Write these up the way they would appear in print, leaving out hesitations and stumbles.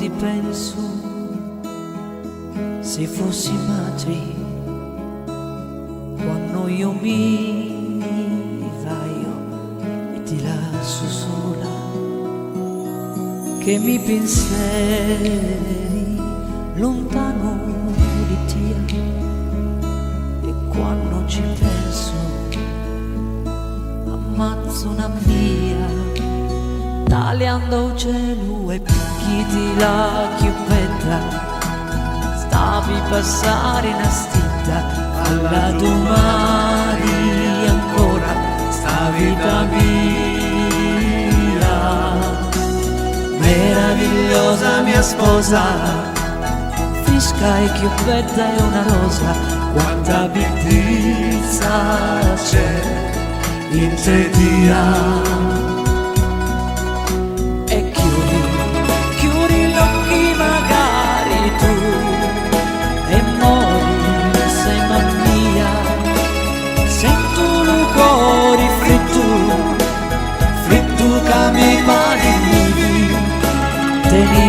ti penso, se fossi madre, quando io mi vaio e ti lascio sola, che mi pensieri lontano di te, e quando ci penso ammazzo una mia, tagliando il cielo e picchiti la chiuppetta, stavi passare una stita alla domani ancora, sta vita mia, meravigliosa mia sposa, fresca e chiuppetta e una rosa, quanta bellezza c'è in te dia. Chiudi gli occhi magari tu e mori sei mamma mia, sento il cuore fritto che mi mani, tieni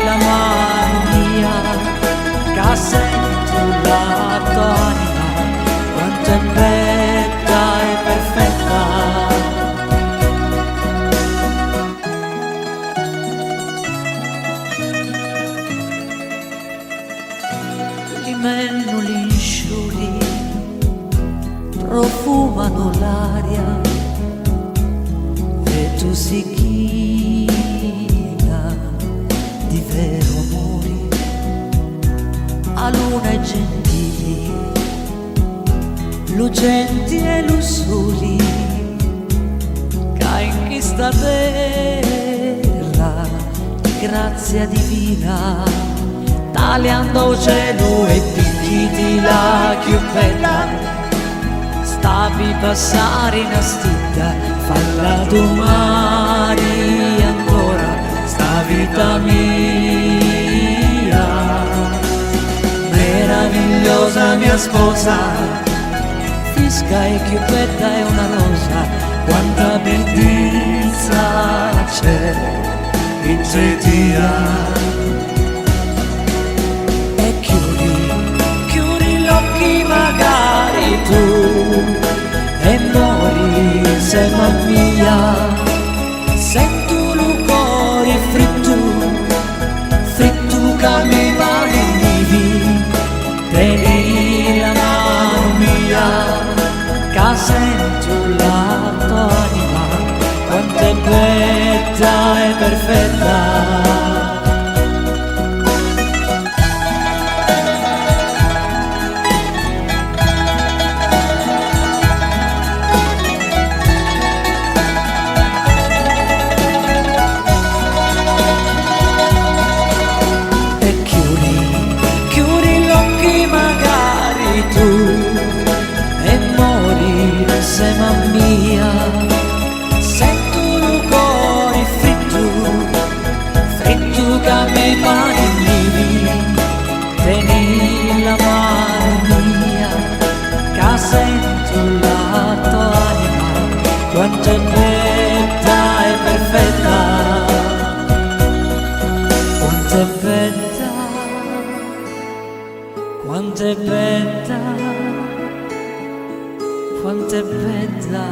la mano mia, che sento la tua anima, quanto è bella e perfetta. Limenno liscioli profumano l'aria e tu sei china di vero amore, a luna e gentili, lucenti e lussuoli, che in questa terra di grazia divina, tagliando cielo e picchiti la chiuppetta, stavi passare una stita, falla domani ancora, sta vita mia, meravigliosa mia sposa, fresca e chiuppetta e una rosa, quanta bellezza c'è in te dia. Magari tu e mori sei mamma mia, sento il cuore fritto che mi mani vivi, tieni la mano mia, che sento la tua anima, quanto è bella e perfetta. Sei mamma mia, sento il cuore fritto che mi mani vivi, tieni la mano mia, che sento la tua anima, quanto è bella e perfetta, quanto è bella, quanto è bella, quanto è bella.